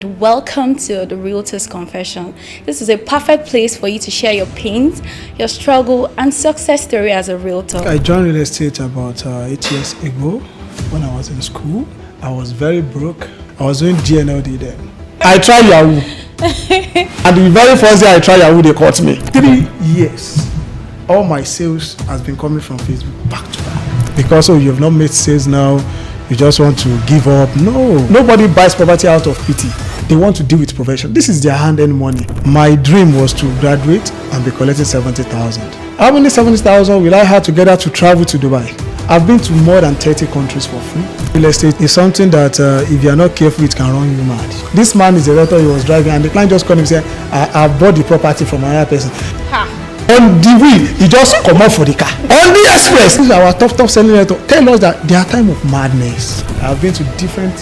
Welcome to the Realtor's Confession. This is a perfect place for you to share your pains, your struggle, and success story as a realtor. I joined real estate about 8 years ago when I was in school. I was very broke. I was doing GNLD then. I tried Yahoo. And the very first day I tried Yahoo, they caught me. 3 years. All my sales has been coming from Facebook back to back. Because you have not made sales now, you just want to give up. No. Nobody buys property out of pity. They want to deal with profession. This is their hand-earned money. My dream was to graduate and be collecting 70,000. How many 70,000 will I have together to travel to Dubai? I've been to more than 30 countries for free. Real estate is something that if you are not careful, it can run you mad. This man is a realtor, he was driving, and the client just called him and said, I bought the property from another person. On the wheel, he just come out for the car. On the express, this is our top selling realtor. Tell us that their time of madness. I've been to different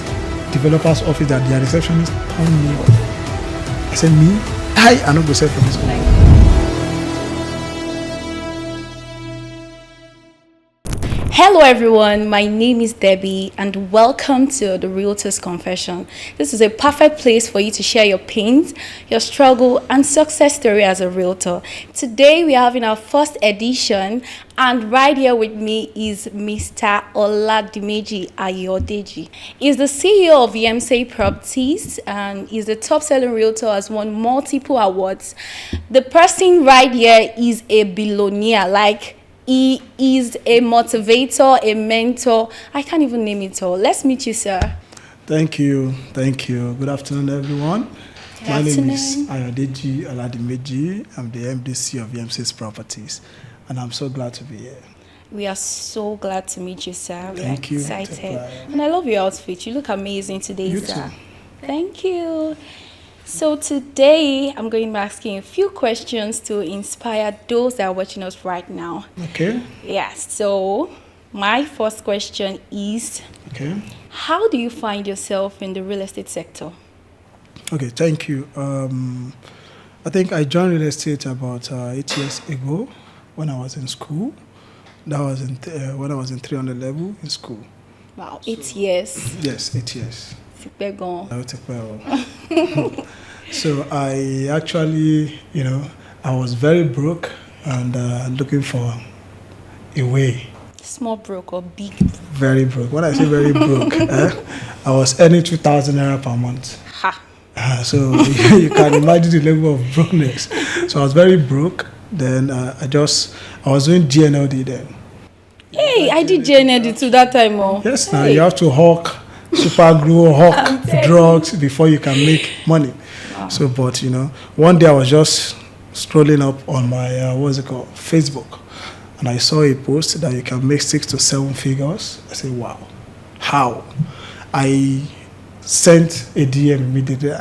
developers' office that their receptionist turned me off. I said, me? I am not going to sell for this company. Hello everyone, my name is Debbie and welcome to the Realtor's Confession. This is a perfect place for you to share your pains, your struggle, and success story as a realtor. Today we are having our first edition, and right here with me is Mr. Oladimeji Ayodeji. He's the CEO of Yahoo Properties and he's the top selling realtor, has won multiple awards. The person right here is a billionaire, he is a motivator, a mentor. I can't even name it all. Let's meet you, sir. Thank you. Good afternoon, everyone. My name is Ayodeji Oladimeji. I'm the MDC of Yahoo Properties, and I'm so glad to be here. We are so glad to meet you, sir. We're Thank you. Excited. And I love your outfit. You look amazing today, You sir. too. Thank you. So today, I'm going to be asking a few questions to inspire those that are watching us right now. Okay. Yes. So my first question is, Okay. how do you find yourself in the real estate sector? Okay, thank you. I think I joined real estate about 8 years ago when I was in school. That was when I was in 300 level in school. Wow, 8 years. Yes, 8 years. Gone. So I actually, I was very broke and looking for a way. Small broke or big? Very broke. When I say very broke, I was earning 2,000 naira per month. Ha. So you can imagine the level of brokenness. So I was very broke. Then I was doing GNLD then. Hey, I did GNLD too that time. Oh. Yes, now you have to hawk super glue, hawk drugs before you can make money. Wow. So, but one day I was just scrolling up on my Facebook, and I saw a post that you can make 6 to 7 figures. I said, wow, how? I sent a DM immediately.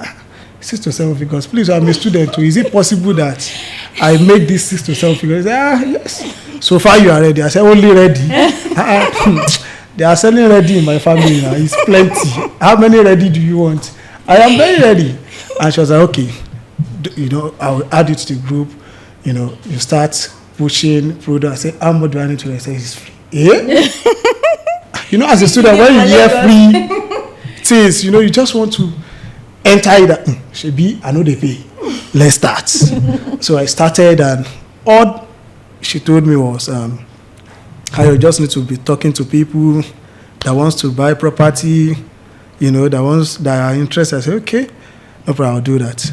6 to 7 figures. Please, I'm a student too. Is it possible that I make this 6 to 7 figures? Yes. So far you are ready. I said, only ready. They are selling ready in my family now. It's plenty. How many ready do you want? I am very ready. And she was like, okay, I will add it to the group. You start pushing product. I say, how much do I need to? I say, it's free. As a student, when you hear free things, you just want to enter it. Should be, I know they pay. Let's start. So I started, and all she told me was, how you just need to be talking to people that wants to buy property, that are interested. I said, okay, no problem, I'll do that.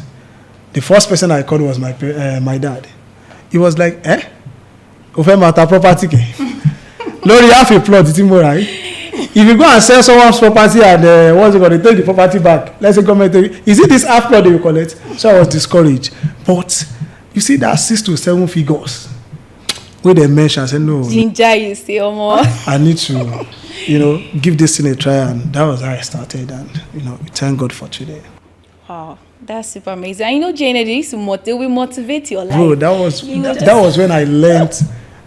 The first person I called was my dad. He was like, Ofe Mata property. Lori, half a plot, it's more right. If you go and sell someone's property and what's it called, they take the property back. Let's say government, is it this half plot they will collect? So I was discouraged. But you see that 6 to 7 figures. When they mentioned, I said, no. Ginger, you say, I need to, give this thing a try. And that was how I started. And, thank God for today. Wow, that's super amazing. And GNLD will motivate your life. Bro, that was when I learned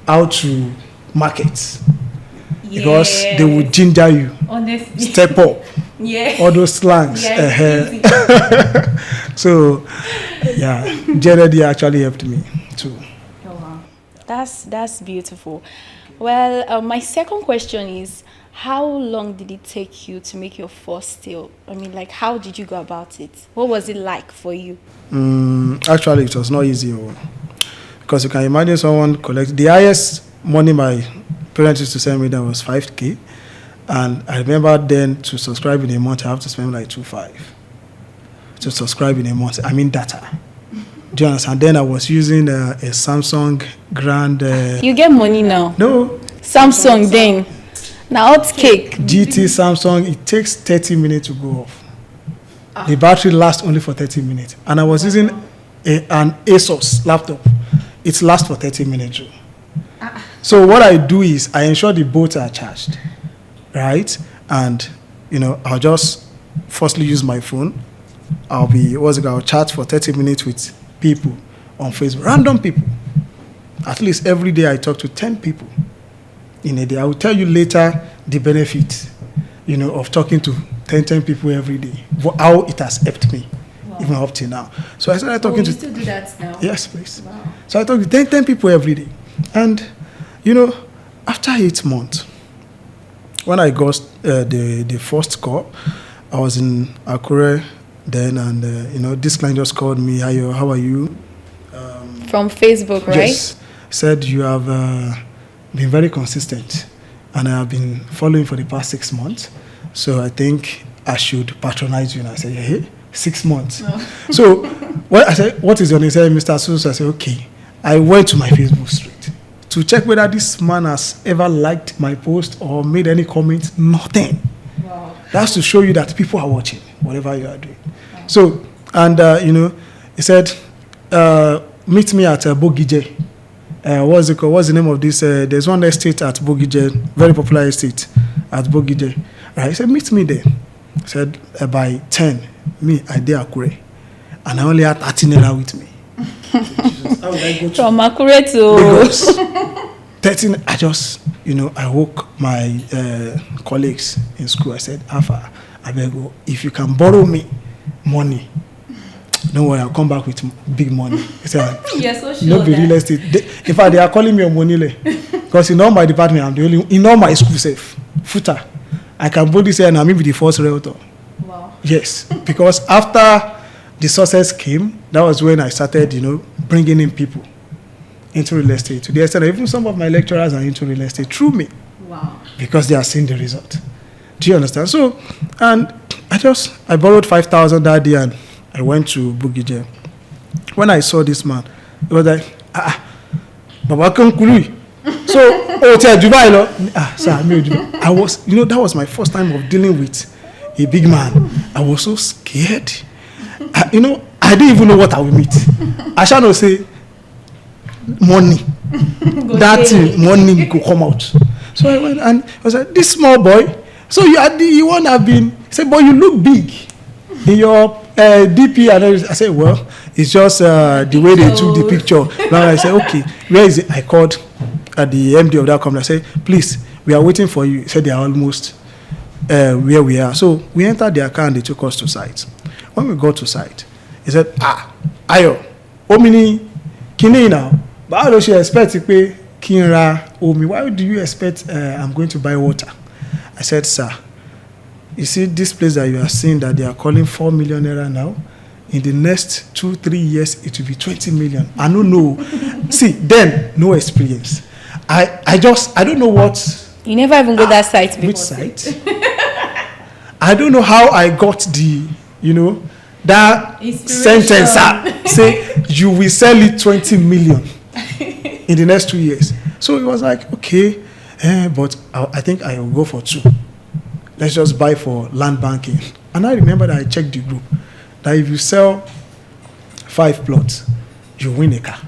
how to market. Yeah. Because they would ginger you. Honestly. Step up. Yeah. All those slangs. Yeah, So, yeah, GNLD actually helped me too. That's beautiful. Well, my second question is, How long did it take you to make your first sale? I mean, like, how did you go about it? What was it like for you? Actually, it was not easy. Because you can imagine someone collect the highest money my parents used to send me that was 5K. And I remember then to subscribe in a month, I have to spend like 2.5 to subscribe in a month. I mean data. Do you understand? Then I was using a Samsung Grand. You get money now. No. Samsung then. Now hot cake. GT Samsung, it takes 30 minutes to go off. The battery lasts only for 30 minutes. And I was using an ASUS laptop. It lasts for 30 minutes. So what I do is I ensure the both are charged. Right? And, I'll just firstly use my phone. I'll chat for 30 minutes with people on Facebook. Random people. At least every day I talk to 10 people in a day. I will tell you later the benefit, of talking to 10 people every day. How it has helped me, even up till now. So I started talking to... You still do that now? Yes, please. Wow. So I talk to 10 people every day. And, after 8 months, when I got the first call, I was in Akure then, and, this client just called me, "Ayo, how are you?" From Facebook, right? Yes. Said, "You have been very consistent, and I have been following for the past 6 months. So I think I should patronize you." And I said, "Hey, 6 months." No. So I said, "What is your name?" He said, "Mr. Susu." I said, "Okay." I went to my Facebook street to check whether this man has ever liked my post or made any comment. Nothing. Wow. That's to show you that people are watching, whatever you are doing. Wow. So, and, he said, "Meet me at Bogije." What's it called? What's the name of this? There's one estate at Bogije, very popular estate at Bogije. Right? He said, "Meet me there." I said, "By 10, I did Akure. And I only had 13 naira with me." How would I go to From Akure to Lagos? 13, I just, I woke my colleagues in school. I said, "Alpha, I beg you, if you can borrow me money, don't worry, I'll come back with big money." He said, You're so sure "No be real estate." In fact, they are calling me Omonile. Because in all my department, I'm the only, in all my school safe, footer, I can boldly say, and I'm maybe the first realtor. Wow. Yes, because after the success came, that was when I started, bringing in people into real estate. To the extent that even some of my lecturers are into real estate through me. Wow. Because they are seeing the result. Do you understand? So, and I borrowed 5,000 that day and I went to Bugije. When I saw this man, it was like, Baba Kankului. So, Dubai, sir, I was, that was my first time of dealing with a big man. I was so scared. I didn't even know what I would meet. I shall not say money. That money could come out. So I went and I was like, "This small boy, so you want to have been," he said, "But you look big in your DP." And I said, "Well, it's just the way they took the picture." Now I said, "Okay, where is it?" I called the MD of that company. I said, "Please, we are waiting for you." He said, "They are almost where we are." So we entered their car and they took us to site. When we got to site, he said, "Ayo, omini kini now. But how does she expect to pay kinra omi? Why do you expect I'm going to buy water?" I said, "Sir, you see this place that you are seeing that they are calling 4 million naira now. In the next 2-3 years, it will be 20 million. I don't know." See, then no experience. I don't know what. You never even go that site before. Which site? I don't know how I got the, that sentence. Say you will sell it 20 million in the next 2 years. So it was like, okay, but I think I will go for 2. Let's just buy for land banking. And I remember that I checked the group that if you sell 5 plots, you win a car.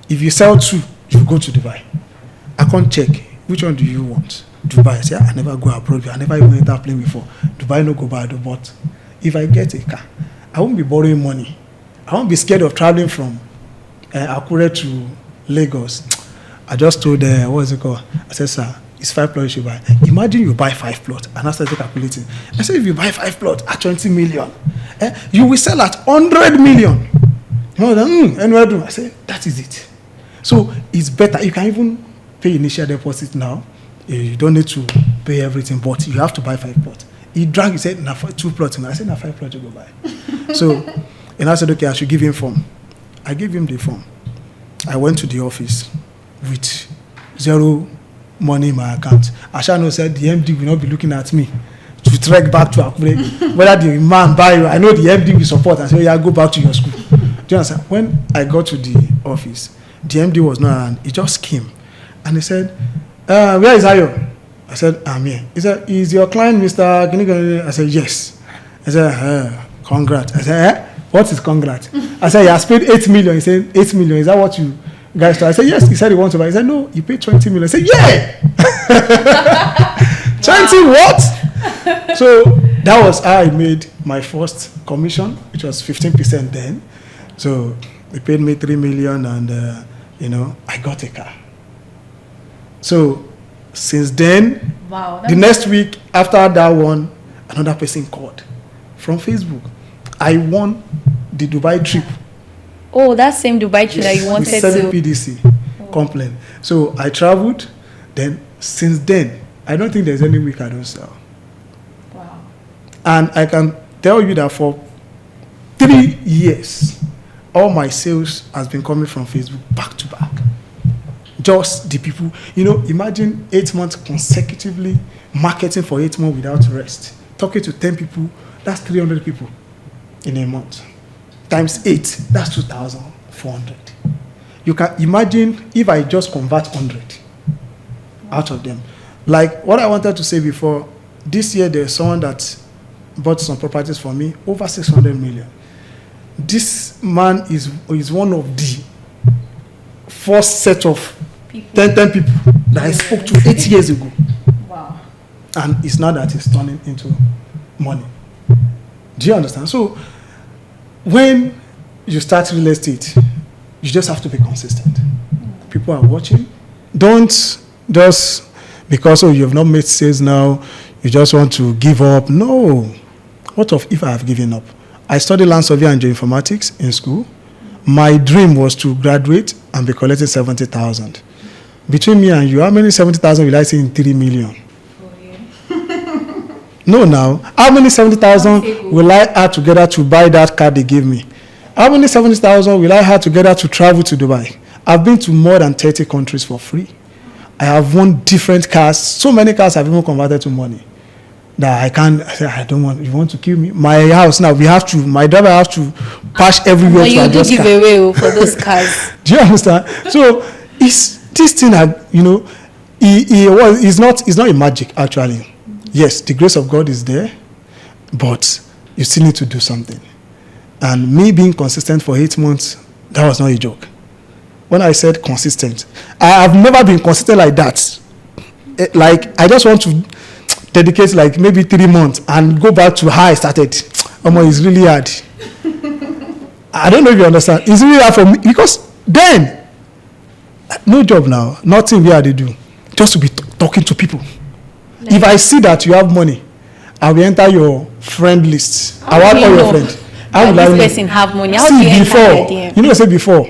If you sell 2, you go to Dubai. I can't check. Which one do you want? Dubai. I say, I never go abroad. I never even enter plane before. Dubai no go bad. But if I get a car, I won't be borrowing money. I won't be scared of traveling from Akure to Lagos. I just told what is it called? I said, "Sir, it's 5 plots you buy." Imagine you buy 5 plots. And I started calculating. I said, if you buy 5 plots at 20 million, you will sell at 100 million. Anywhere do I say that is it. So it's better. You can even pay initial deposit now. You don't need to pay everything, but you have to buy 5 plots. He drank, he said, nah, 2 plots. I said, nah, 5 plots you go buy. So, and I said, okay, I should give him form. I gave him the form. I went to the office with 0 money in my account. Ashano said the MD will not be looking at me to trek back to Akure. Whether the man buy you, I know the MD will support and say, yeah, go back to your school. Do you understand? When I got to the office, the MD was not around. He just came and he said, where is Ayo? I said, I'm here. He said, is your client Mr. Gini? I said, yes. I said, congrats. I said, what is congrats? I said, he has paid 8 million. He said, 8 million. Is that what you guys do? I said, yes. He said he wants to buy. He said, no, he paid 20 million. I said, yeah. 20 what? So that was how I made my first commission, which was 15% then. So they paid me 3 million and, I got a car. So since then, wow, the next week after that one, another person called from Facebook. I won the Dubai trip. Oh, that same Dubai trip that you wanted to. 7 PDC complaint. So I traveled. Then since then, I don't think there's any week I don't sell. Wow. And I can tell you that for 3 years, all my sales has been coming from Facebook back to back. Just the people, imagine 8 months consecutively marketing for 8 months without rest. Talking to 10 people, that's 300 people in a month. Times 8, that's 2,400. You can imagine if I just convert 100 out of them. Like what I wanted to say before, this year there's someone that bought some properties for me, over 600 million. This man is one of the first set of 10 people that I spoke to 8 years ago. Wow. And it's now that it's turning into money. Do you understand? So when you start real estate, you just have to be consistent. People are watching. Don't just, because you have not made sales now, you just want to give up. No. What if I have given up? I studied land survey and geoinformatics in school. My dream was to graduate and be collecting 70,000. Between me and you, how many 70,000 will I say in 3 million? No, now. How many 70,000 will I add together to buy that car they gave me? How many 70,000 will I add together to travel to Dubai? I've been to more than 30 countries for free. I have won different cars. So many cars have even converted to money. That I don't want, you want to kill me? My house now, my driver has to pass everywhere to adjust car. You do give away for those cars. Do you understand? So, it's this thing that, it's not a magic, actually. Yes, the grace of God is there, but you still need to do something. And me being consistent for 8 months, that was not a joke. When I said consistent, I have never been consistent like that. Like, I just want to dedicate like maybe 3 months and go back to how I started. It's really hard. I don't know if you understand. It's really hard for me because then, no job now, nothing where they do. Just to be talking to people. Like, if I see that you have money, I will enter your friend list. I want all your friends. How will this person have money? How do you enter before,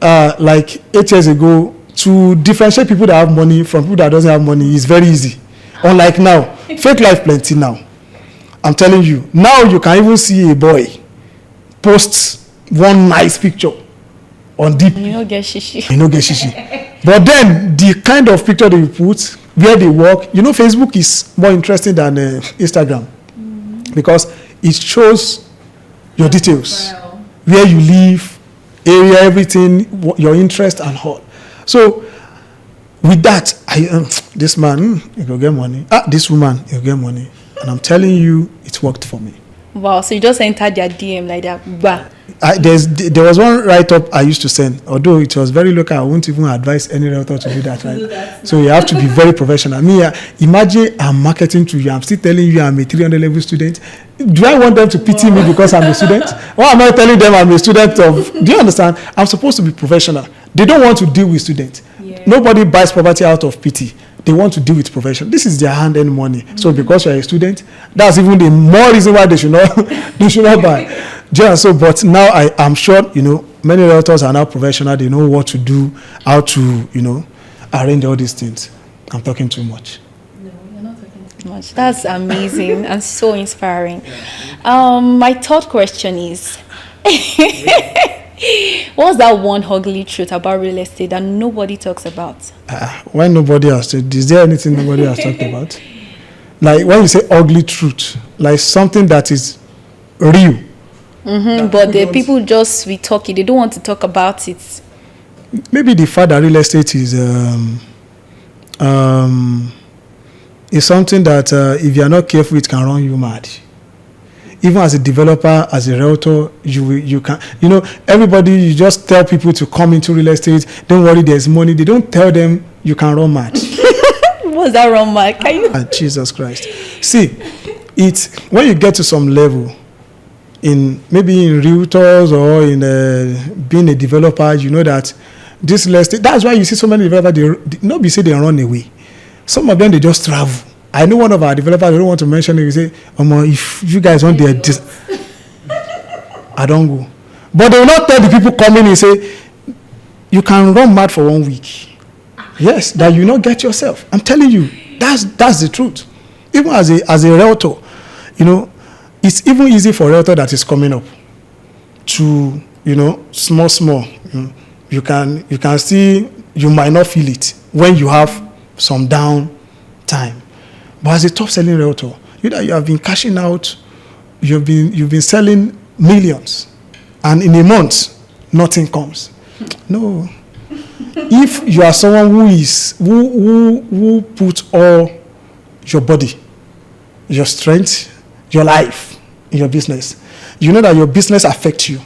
like 8 years ago, to differentiate people that have money from people that doesn't have money is very easy. Unlike now, fake life plenty now. I'm telling you. Now you can even see a boy post one nice picture on deep. You don't get shishi. But then the kind of picture they put, where they work, Facebook is more interesting than Instagram. Because it shows your details. Wow. Where you live, area, everything, your interest and all. So with that, this man, you go get money. This woman, you get money. And I'm telling you, it worked for me. Wow, so you just entered their DM like that. Bah. There was one write-up I used to send, although it was very local. I won't even advise any realtor to do that, right? So you have to be very professional. Imagine I'm marketing to you. I'm still telling you I'm a 300 level student. Do I want them to pity me because I'm a student? Or am I telling them I'm a student of... Do you understand? I'm supposed to be professional. They don't want to deal with students. Yeah. Nobody buys property out of pity. They want to deal with profession. This is their hand-earned money. Mm-hmm. So because you're a student, that's even the more reason why they should not buy. Yeah, so but now I'm sure, many realtors are now professional. They know what to do, how to, arrange all these things. I'm talking too much. No, you're not talking much. That's amazing and so inspiring. My third question is, what's that one ugly truth about real estate that nobody talks about? When nobody has said, is there anything nobody has talked about? Like when you say ugly truth, like something that is real. But the people just we talk it. They don't want to talk about it. Maybe the fact that real estate is something that if you are not careful, it can run you mad. Even as a developer, as a realtor, you can, everybody, you just tell people to come into real estate. Don't worry, there's money. They don't tell them you can run mad. What's that run mad? Can you? Jesus Christ. See, it's when you get to some level, maybe in realtors or in being a developer, you know that this real estate. That's why you see so many developers. Nobody say they run away. Some of them they just travel. I know one of our developers, I don't want to mention it, he say, if you guys want their I don't go. But they will not tell the people coming and say, you can run mad for 1 week. Yes, that you not get yourself. I'm telling you, that's the truth. Even as a realtor, it's even easy for a realtor that is coming up to, small. You can see, you might not feel it when you have some down time. But as a top selling realtor, you have been cashing out, you've been selling millions, and in a month, nothing comes. No. If you are someone who puts all your body, your strength, your life in your business, you know that your business affects you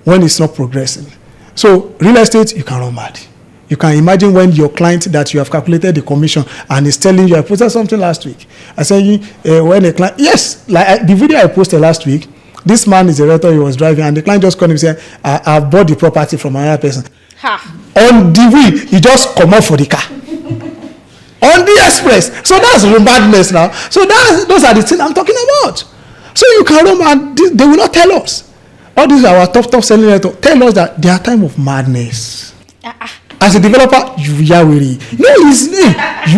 when it's not progressing. So real estate, you can run mad. You can imagine when your client that you have calculated the commission and is telling you, I posted something last week. I said, when a client, yes, like the video I posted last week, this man is a realtor, he was driving, and the client just called him and said, I've bought the property from another person. On the way, he just come out for the car. On the express. So that's madness now. So those are the things I'm talking about. So you can run mad, they will not tell us. All these are our top selling realtors. Tell us that they are time of madness. As a developer, you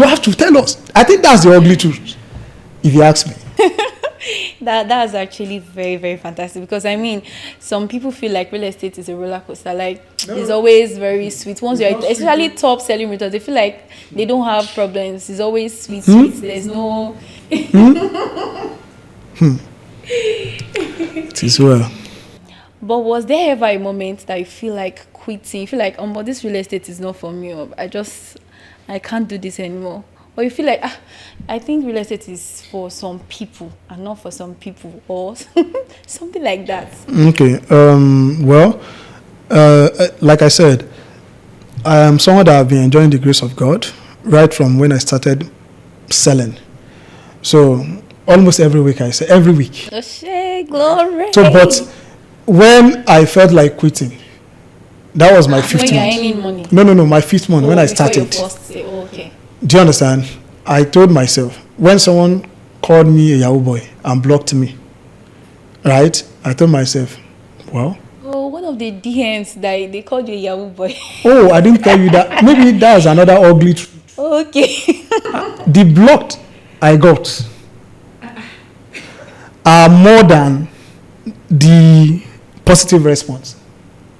have to tell us. I think that's the ugly truth, if you ask me. That's actually very, very fantastic, because I mean, some people feel like real estate is a roller coaster. Like it's always very sweet. Once you're especially top selling realtors, they feel like they don't have problems. It's always sweet. There's no. It is well. But was there ever a moment that you feel like quitting? You feel like, but this real estate is not for me. I can't do this anymore. Or you feel like, I think real estate is for some people and not for some people, or something like that. Okay. Well, like I said, I am someone that have been enjoying the grace of God right from when I started selling. So almost every week I say, every week. Glory. So, but when I felt like quitting, that was my fifth month. When you're earning money? No, my fifth month, when I started. Okay. Do you understand? I told myself, when someone called me a Yahoo boy and blocked me, right? I told myself, well. Oh, one of the DMs that they called you a Yahoo boy. Oh, I didn't tell you that. Maybe that was another ugly truth. Okay. The blocked I got are more than the positive response.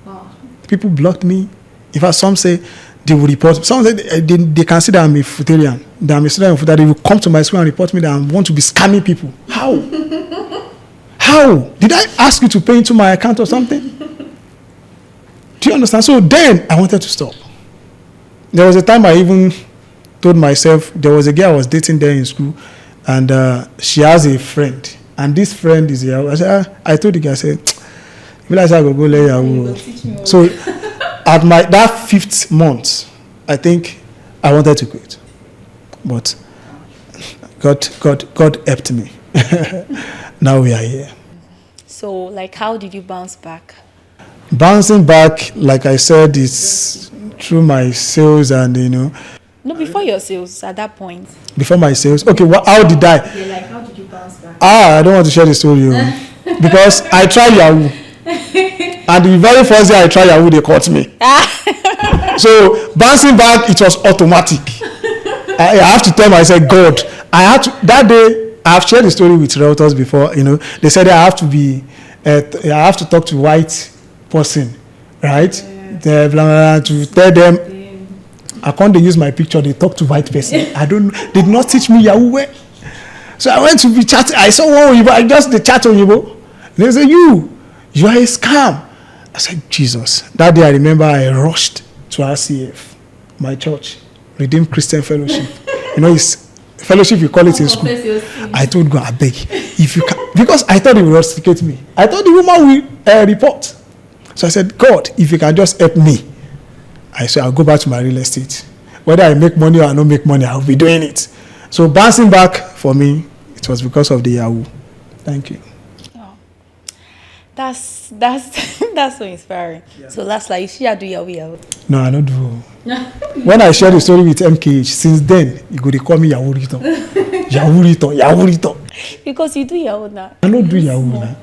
Wow. People blocked me. In fact, some say they will report. Some say they can see that I'm a Futarian. That I'm a student of Futar. They will come to my school and report me that I want to be scamming people. How? How? Did I ask you to pay into my account or something? Do you understand? So then I wanted to stop. There was a time I even told myself, there was a girl I was dating there in school, and she has a friend. And this friend is Yahoo. I told the guy, I said, if I go let Yahoo. So at that 5th month, I think I wanted to quit. But God helped me. Now we are here. So, like, how did you bounce back? Bouncing back, like I said, is through my sales and, No, before your sales, at that point. Before my sales? Okay, how did I? Yeah, like, how did you bounce back? I don't want to share the story. Because I tried Yahoo. And the very first day I tried Yahoo, they caught me. So, bouncing back, it was automatic. I have to tell myself, God, I had to, that day, I've shared the story with realtors before, they said I have to be, I have to talk to white person, right? Blah, blah, blah, to tell them, I can't use my picture, they talk to white person. They did not teach me Yahoo way. So I went to be chatting, I saw one Yibo, I just the chat on Yibo. They said, you are a scam. I said, Jesus. That day I remember I rushed to RCF, my church, Redeemed Christian Fellowship. It's fellowship, you call it in school. I told God, I beg, if you can, because I thought he would rusticate me. I thought the woman will report. So I said, God, if you can just help me. I said, I'll go back to my real estate. Whether I make money or I don't make money, I'll be doing it. So bouncing back for me, it was because of the Yahoo. Thank you. Oh, that's that's so inspiring. Yeah. So last like you should do Yahoo. No, I don't do. When I share the story with MKH, since then you go to call me Yahoo Rito. Yahoo Rito. Because you do Yahoo now. I don't do Yahoo now.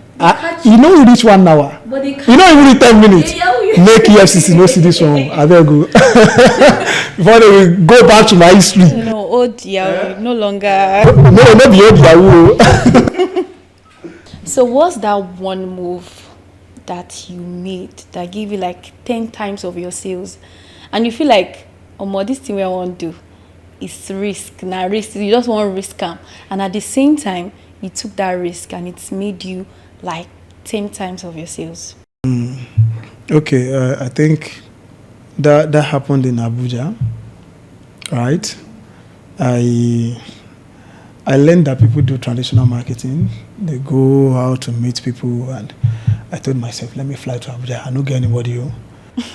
You reach 1 hour. But you even 10 minutes. Make EFCC no see this one. I better go. Before they will go back to my history. Old Yahoo, no longer. No be old Yahoo. So what's that one move that you made that gave you like 10 times of your sales? And you feel like, this thing I want to do is risk. Now risk, you just want to risk them. And at the same time, you took that risk and it's made you like 10 times of your sales. Okay, I think that happened in Abuja, right? I learned that people do traditional marketing. They go out to meet people, and I told myself, let me fly to Abuja. I don't get anybody. You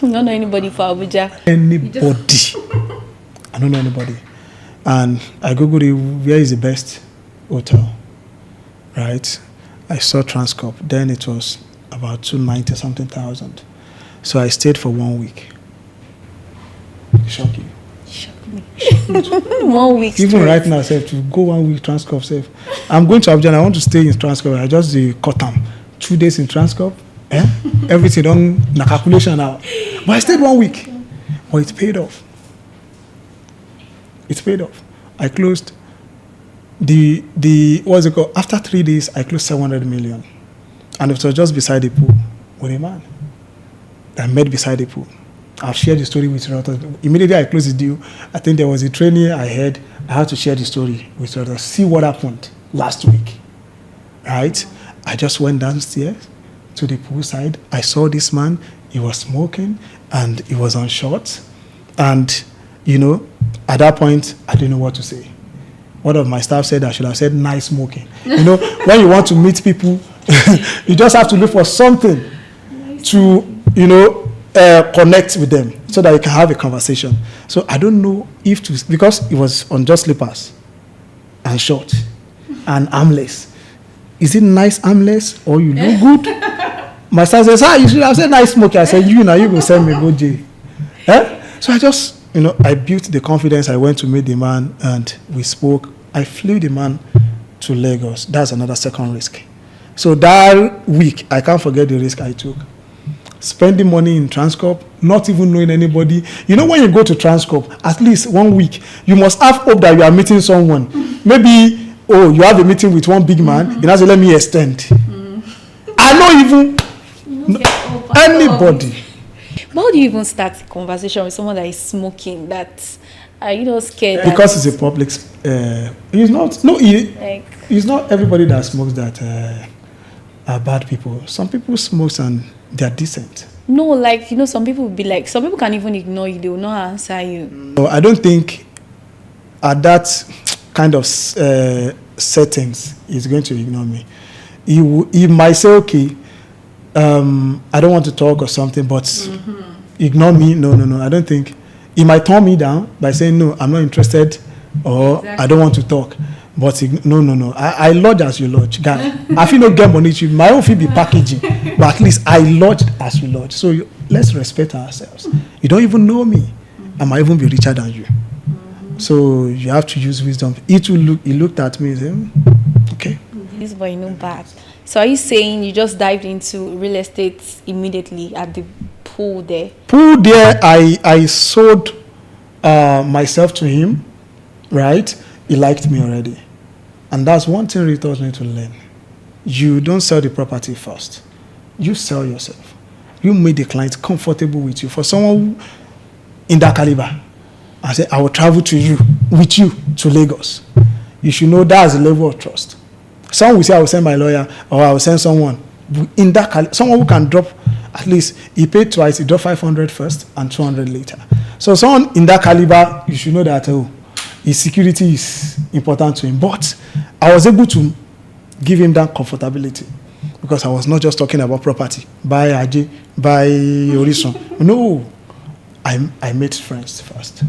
don't know anybody for Abuja. Anybody. I don't know anybody. And I Googled where is the best hotel, right? I saw Transcorp. Then it was about 290 something thousand. So I stayed for 1 week. Shock you. Shock me. 1 week. Even right now, to go 1 week Transcorp, I'm going to Abuja and I want to stay in Transcorp. I just cut them 2 days in Transcorp. Everything on the calculation now. But I stayed 1 week. But it paid off. It paid off. I closed what's it called? After 3 days, I closed 700 million. And it was just beside the pool with a man. I met beside the pool. I've shared the story with realtors. Immediately I closed the deal. I think there was a training I had. I had to share the story with realtors. See what happened last week. Right? I just went downstairs to the poolside. I saw this man. He was smoking and he was on shorts. And, at that point, I didn't know what to say. One of my staff said I should have said nice smoking. When you want to meet people, you just have to look for something to, connect with them so that you can have a conversation. So I don't know because it was on just slippers and short and armless. Is it nice armless or you look good? My son says, you should have said nice smoking. I said, you go send me go J. So I just, I built the confidence. I went to meet the man and we spoke. I flew the man to Lagos. That's another second risk. So that week, I can't forget the risk I took. Spending money in Transcorp, not even knowing anybody. When you go to Transcorp, at least 1 week, you must have hope that you are meeting someone. Maybe, you have a meeting with one big man, you have to let me extend. I don't even anybody. But how do you even start a conversation with someone that is smoking? That are you not scared? Because it's a public. It's not. No, it's not everybody that smokes that are bad people. Some people smoke and they are decent. No, some people will be like, some people can even ignore you. They will not answer you. No, I don't think at that kind of settings he's going to ignore me. He might say, okay, I don't want to talk or something, but ignore me. No. I don't think. He might turn me down by saying, no, I'm not interested or exactly. I don't want to talk. But no. I lodge as you lodge. Guy, I feel no get money. My own fee be packaging. But at least I lodge as you lodge. So let's respect ourselves. You don't even know me. I might even be richer than you. So you have to use wisdom. He looked at me and said, okay. This boy no bad. So are you saying you just dived into real estate immediately at the pool there? Pool there, I sold myself to him, right? he liked me already. And that's one thing realtors need to learn. You don't sell the property first. You sell yourself. You make the client comfortable with you. For someone who, in that caliber, I say, I will travel with you to Lagos. You should know that's the level of trust. Someone will say, I will send my lawyer, or I will send someone. In that someone who can drop, at least, he paid twice, he dropped 500 first and 200 later. So someone in that caliber, you should know that, his security is important to him. But I was able to give him that comfortability because I was not just talking about property. Buy Aje, buy Orison. No, I made friends first.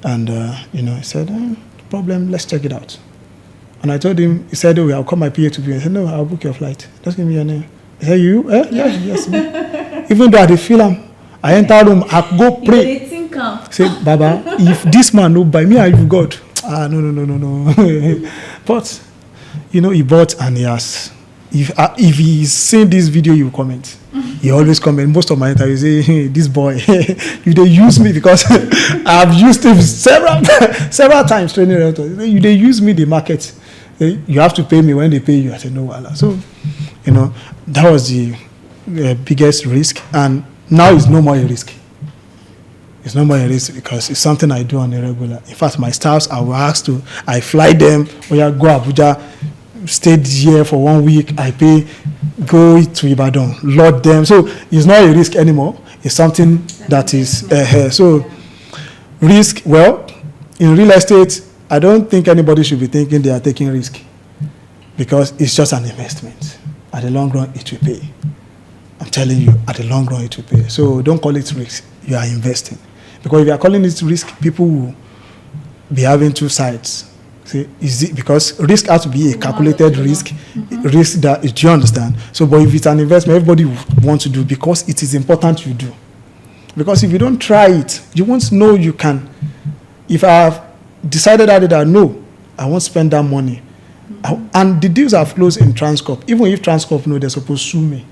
And, he said, no problem, let's check it out. And I told him, he said, I'll call my PA to be. I said, no, I'll book your flight. Just give me your name. He said, you? Yes, me. Even though I did feel him, I enter room, I go pray. Say, Baba, if this man no buy me, I you God. No. But, he bought and he has. If he's seen this video, he will comment. He always comment. Most of my interviews say, hey, this boy, you they use me because I've used him several times training realtors. You they use me the market. You have to pay me when they pay you. I said, no, wala. So, that was the biggest risk. And now it's no more a risk. It's no more a risk because it's something I do on a regular. In fact, my staffs, I fly them, go Abuja, stayed here for 1 week, I pay, go to Ibadan, load them. So it's not a risk anymore. It's something that is so risk. Well, in real estate, I don't think anybody should be thinking they are taking risk because it's just an investment. At the long run, it will pay. I'm telling you, at the long run, it will pay. So don't call it risk. You are investing. Because if you are calling it risk, people will be having two sides. See, because risk has to be a calculated risk, risk that, do you understand? So, but if it's an investment, everybody wants to do because it is important you do. Because if you don't try it, you won't know you can. If I have decided that no, I won't spend that money. And the deals are closed in Transcorp. Even if Transcorp know they're supposed to sue me.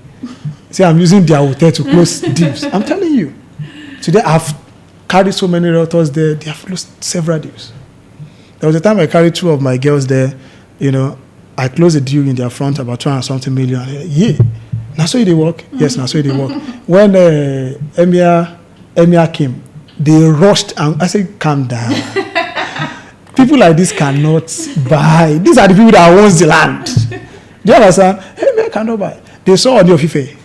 See, I'm using their hotel to close deals. I'm telling you. Today, I've carried so many realtors there. They have closed several deals. There was a time I carried 2 of my girls there. I closed a deal in their front about 200-something million. Yeah. Now so they work? Yes, now so they work. When Emir came, they rushed and I said, calm down. People like this cannot buy. These are the people that owns the land. Do you understand? Emir cannot buy. They saw on your FIFA.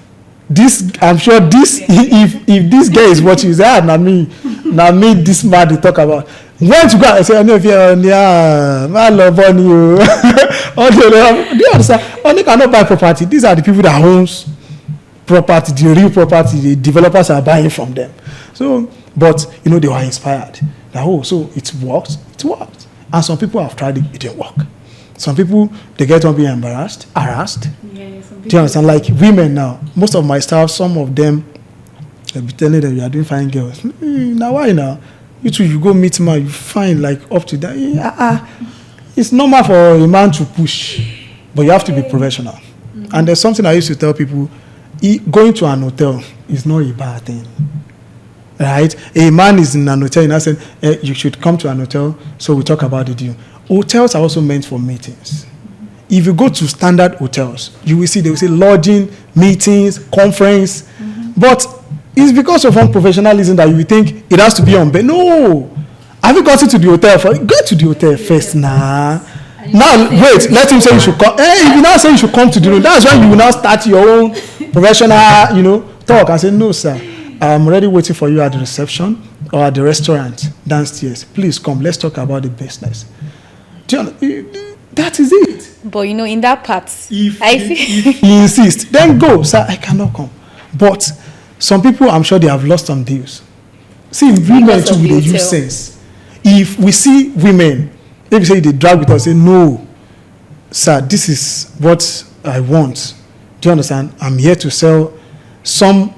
This, I'm sure this, if this guy is watching, say, now me, this man they talk about. When to go and say, I know if you're my love on you. Do you understand? Only cannot buy property. These are the people that owns property, the real property. The developers are buying from them. So, but they were inspired. That, so it worked. It worked. And some people have tried it. It didn't work. Some people they get on being harassed. Yeah, do you understand? Like women now, most of my staff, some of them, they'll be telling them you are doing fine girls. Now why now? You two, you go meet man, you find like up to that. It's normal for a man to push, but you have to be professional. Mm-hmm. And there's something I used to tell people: going to an hotel is not a bad thing, right? A man is in an hotel, and I said you should come to an hotel, so we talk about the deal. Hotels are also meant for meetings. If you go to standard hotels, you will see they will say lodging, meetings, conference, but it's because of unprofessionalism that you think it has to be on bed. No. Have you gotten to the hotel first? Go to the hotel first now. Now, wait, let him say you should come. If you now say you should come to the room, that's when you will now start your own professional, talk. I say, no, sir. I'm already waiting for you at the reception or at the restaurant downstairs. Please come. Let's talk about the business. That is it. But in that part, if he insists, then go, sir. I cannot come. But some people, I'm sure they have lost some deals. See, women too, they use sense. If we see women, if you say they drag with us, say, no, sir, this is what I want. Do you understand? I'm here to sell. Some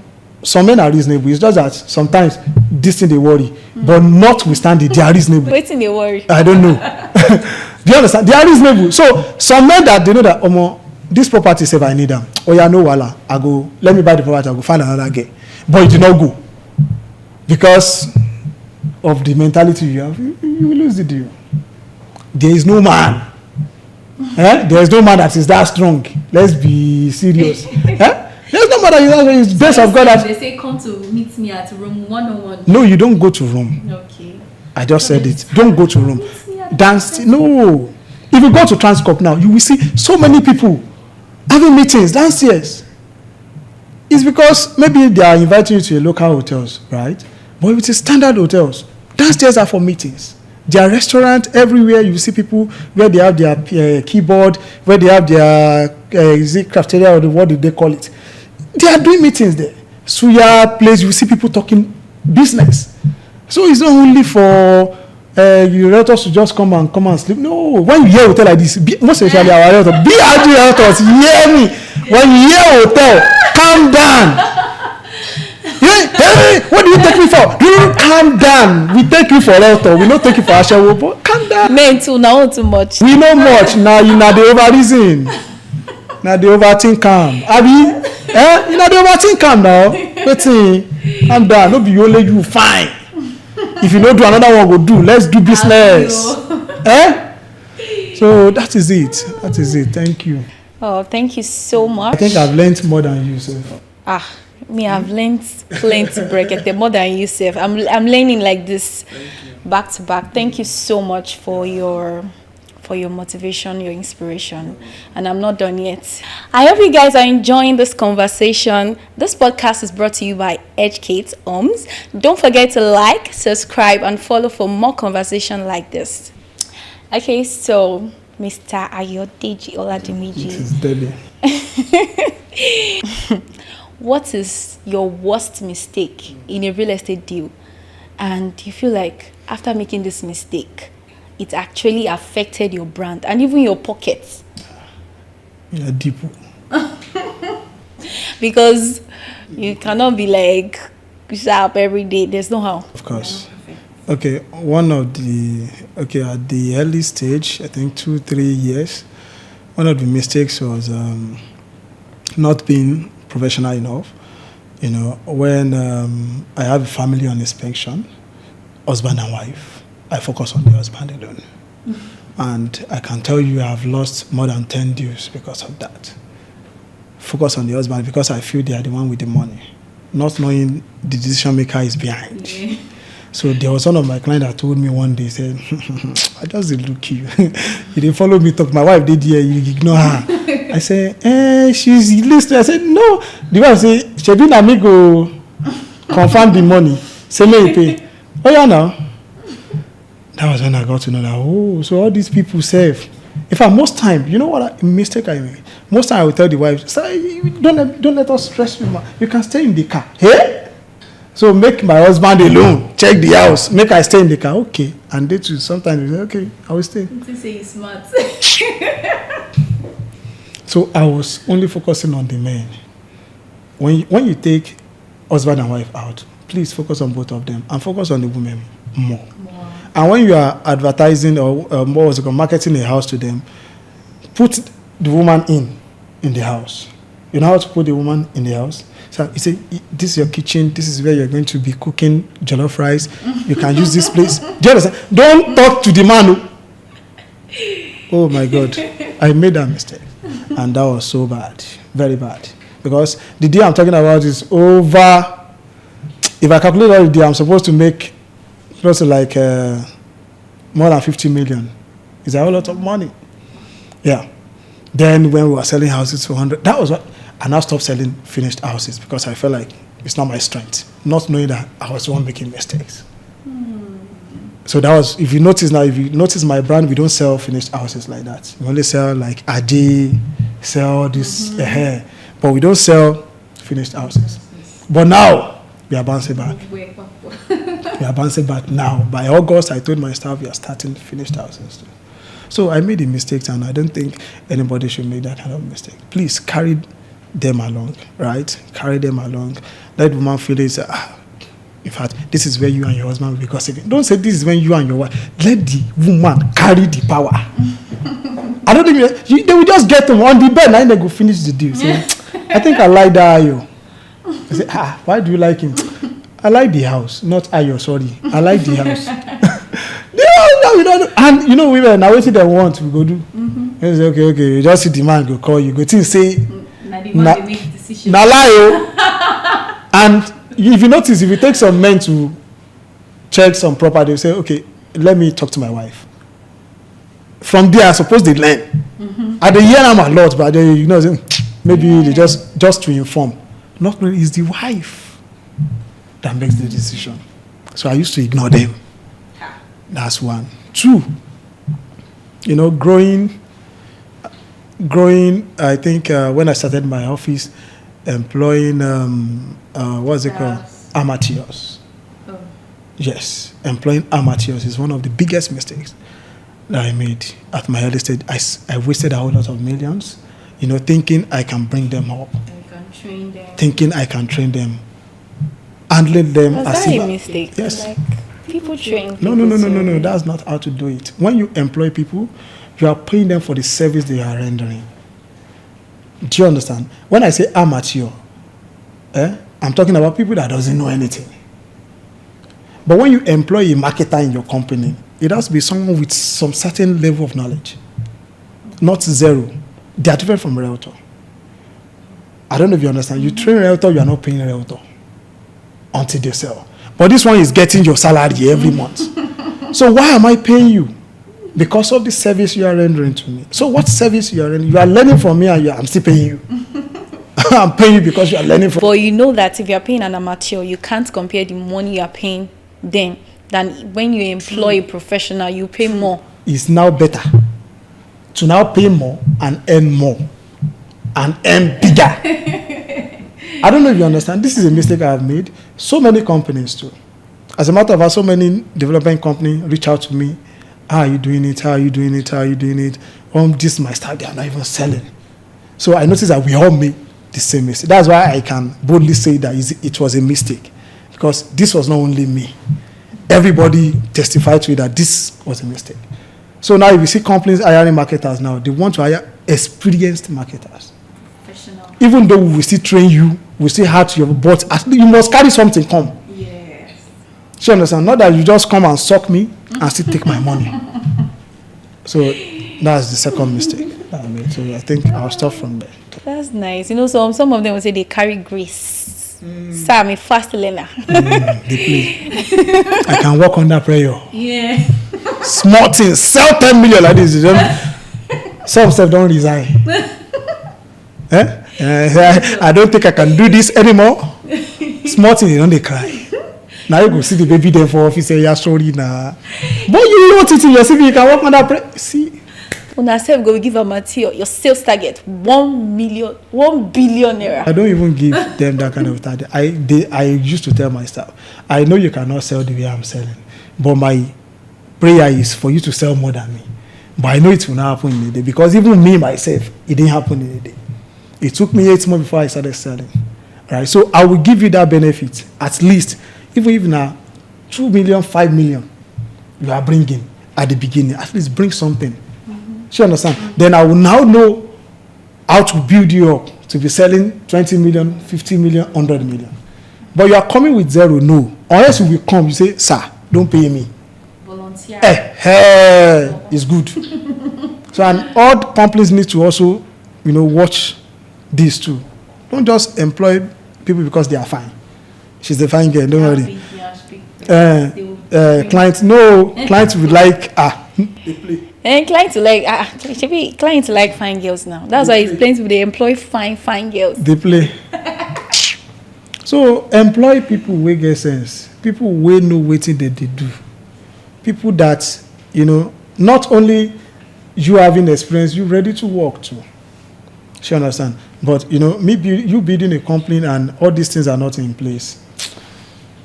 men are reasonable. It's just that sometimes this thing they worry. But notwithstanding, they are reasonable. Waiting they worry. I don't know. Do you understand? They are reasonable. So some men that they know that this property say I need them. Oh yeah, no wala. I go, let me buy the property, I go find another guy. But it did not go. Because of the mentality you have, you will lose the deal. There is no man. There is no man that is that strong. Let's be serious. There's no man that is that strong. It's best of God that... They say come to meet me at room 101. No, you don't go to room. Okay. I just said it. Don't go to room. Dance. No. If you go to Transcorp now, you will see so many people having meetings downstairs. It's because maybe they are inviting you to a local hotels, right? But if it is standard hotels, downstairs are for meetings. There are restaurants everywhere. You see people where they have their keyboard, where they have their is it cafeteria or what did they call it? They are doing meetings there. Suya place, you see people talking business. So it's not only for you realtors to just come and sleep. No, when you hear hotel like this, most especially our realtors, BRG realtors, hear me. When you hear hotel, calm down. Hey, what do you take me for? You calm down. We take you for realtor. We don't take you for Ashawo, but calm down. Men too, now too much. We know much. Now you know the over reason. Now the overthink calm. Abi, you know the overthink calm now. Wait, calm down. No be only you fine. If you don't do another one, go do. Let's do business. So that is it. That is it. Thank you. Oh, thank you so much. I think I've learned more than you, sir. Me, I've learned plenty bracket more than you, Seth. I'm learning like this back to back. Thank you so much for your motivation, your inspiration. And I'm not done yet. I hope you guys are enjoying this conversation. This podcast is brought to you by Edgegate Homes. Don't forget to like, subscribe, and follow for more conversation like this. Okay, so Mr. Ayodeji Oladimeji. This is Debbie. What is your worst mistake in a real estate deal? And you feel like after making this mistake, it actually affected your brand and even your pockets? Yeah, deep. Because you cannot be like sharp every day. There's no how. Of course. Okay, at the early stage, I think 2-3 years, one of the mistakes was not being professional enough. You know, when I have a family on inspection, husband and wife, I focus on the husband alone. And I can tell you I've lost more than 10 deals because of that. Focus on the husband because I feel they are the one with the money, not knowing the decision maker is behind. Yeah. So there was one of my clients that told me one day, said, I just did look you. You didn't follow me talk. My wife did here, you ignore her. I said, she's listening. I said, no. The wife said, she didn't amigo confirm the money. Say, may you pay. Oh, yeah, now. That was when I got to know that, so all these people save. In fact, most time, you know what mistake I made? Most time I will tell the wife, don't let us stress you, man. You can stay in the car. Hey? So make my husband alone, check the house, make I stay in the car. Okay. And they too, sometimes they say, okay, I will stay. You say you're smart. So I was only focusing on the men. When you take husband and wife out, please focus on both of them and focus on the women more. And when you are advertising or marketing a house to them, put the woman in the house. You know how to put the woman in the house? So you say, this is your kitchen, this is where you're going to be cooking jollof rice. You can use this place. Do you understand? Don't talk to the man. Oh my God. I made that mistake. And that was so bad. Very bad. Because the deal I'm talking about is over. If I calculate all the deal, I'm supposed to make close to like more than 50 million. It's a whole lot of money. Yeah. Then when we were selling houses for 100, that was what. I now stopped selling finished houses because I felt like it's not my strength. Not knowing that I was the one making mistakes. So that was, if you notice my brand, we don't sell finished houses like that. We only sell like Ade, sell this hair, but we don't sell finished houses. But now we are bouncing back. We are bouncing back now. By August, I told my staff we are starting finished houses too. So I made a mistake, and I don't think anybody should make that kind of mistake. Please carry them along, right? Carry them along. Let the woman feel it. In fact, this is where you and your husband will be gossiping. Don't say this is when you and your wife. Let the woman carry the power. I don't think they will just get them on the bed and they go finish the deal. So, I think I like that Ayo. I say, why do you like him? I like the house, not Ayo, sorry. I like the house. The no, we don't. And you know, women now wetin dem want we go do. They say okay, you just see the man go call you, go think say na the make decision. Na lie o. And if you notice, if you take some men to check some property, they say okay, let me talk to my wife. From there, I suppose they learn. I dey hear am a lot, but they, you know, maybe they just to inform. Not really, it's the wife that makes the decision. So I used to ignore them. That's one. Two, you know, growing. I think when I started my office, employing what's it called? Amateurs. Oh. Yes, employing amateurs is one of the biggest mistakes that I made at my early stage. I wasted a whole lot of millions, you know, thinking I can bring them up. Train them. Thinking I can train them, handling them Was as that if a mistake? Yes. Like people train. No. That's not how to do it. When you employ people, you are paying them for the service they are rendering. Do you understand? When I say amateur, I'm talking about people that doesn't know anything. But when you employ a marketer in your company, it has to be someone with some certain level of knowledge, not zero. They are different from realtor. I don't know if you understand. You train realtor, you are not paying realtor until they sell. But this one is getting your salary every month. So why am I paying you? Because of the service you are rendering to me. So what service you are rendering? You are learning from me and I'm still paying you. I'm paying you because you are learning from me. But you know that if you are paying an amateur, you can't compare the money you are paying them than when you employ a professional, you pay more. It's now better to now pay more and earn more. And earn bigger. I don't know if you understand. This is a mistake I have made. So many companies too. As a matter of fact, so many development companies reach out to me. How are you doing it? How are you doing it? How are you doing it? This is my style. They are not even selling. So I noticed that we all made the same mistake. That's why I can boldly say that it was a mistake. Because this was not only me. Everybody testified to it that this was a mistake. So now if you see companies hiring marketers now, they want to hire experienced marketers. Even though we will still train you, we still have to your, but at least you must carry something come. Yes. So you understand? Not that you just come and suck me and still take my money. So that's the second mistake that I made. So I think I'll start from there. That's nice. You know, some of them will say they carry grace. Sir, I'm a fast learner. They play. I can work under pressure. Yeah. Small things, sell 10 million like this. Some stuff don't resign. I don't think I can do this anymore. Small thing, they cry. Now you go see the baby there for office, say, yeah, sorry, nah. But you want it in your CV, you can work on that. See? When I say go give a material, your sales target, 1 billion naira. I don't even give them that kind of target. I used to tell my staff, I know you cannot sell the way I'm selling, but my prayer is for you to sell more than me. But I know it will not happen in a day, because even me, myself, it didn't happen in a day. It took me 8 months before I started selling. Right? So I will give you that benefit, at least, even if now 2 million, 5 million, you are bringing at the beginning. At least bring something. You understand? Then I will now know how to build you up to be selling 20 million, 50 million, 100 million. But you are coming with zero, no. Unless you will come, you say, sir, don't pay me. Volunteer. It's good. So, and all companies need to also, watch these too. Don't just employ people because they are fine. She's a fine girl, don't worry. Clients would like, they play. And clients like fine girls now. That's why it's plenty they employ fine girls. They play. So employ people who get sense. People who know what they do. People that, not only you having experience, you ready to work too. You understand? But you building a company and all these things are not in place,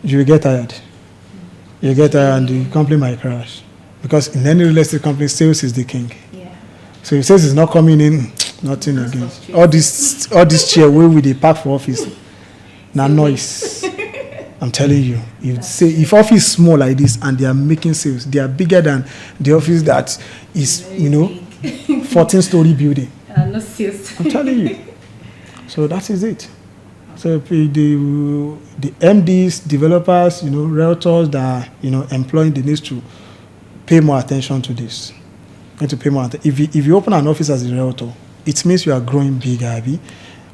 you will get tired. You get tired and the company might crash. Because in any real estate company, sales is the king. Yeah. So if sales is not coming in, nothing again. All this chair where we they park for office, now noise. I'm telling you, if office is small like this and they are making sales, they are bigger than the office that is 14-story building. No sales. I'm telling you. So that is it. So the MDs, developers, realtors that are employing the needs to pay more attention to this. Going to pay more attention. If you open an office as a realtor, it means you are growing big, Abby.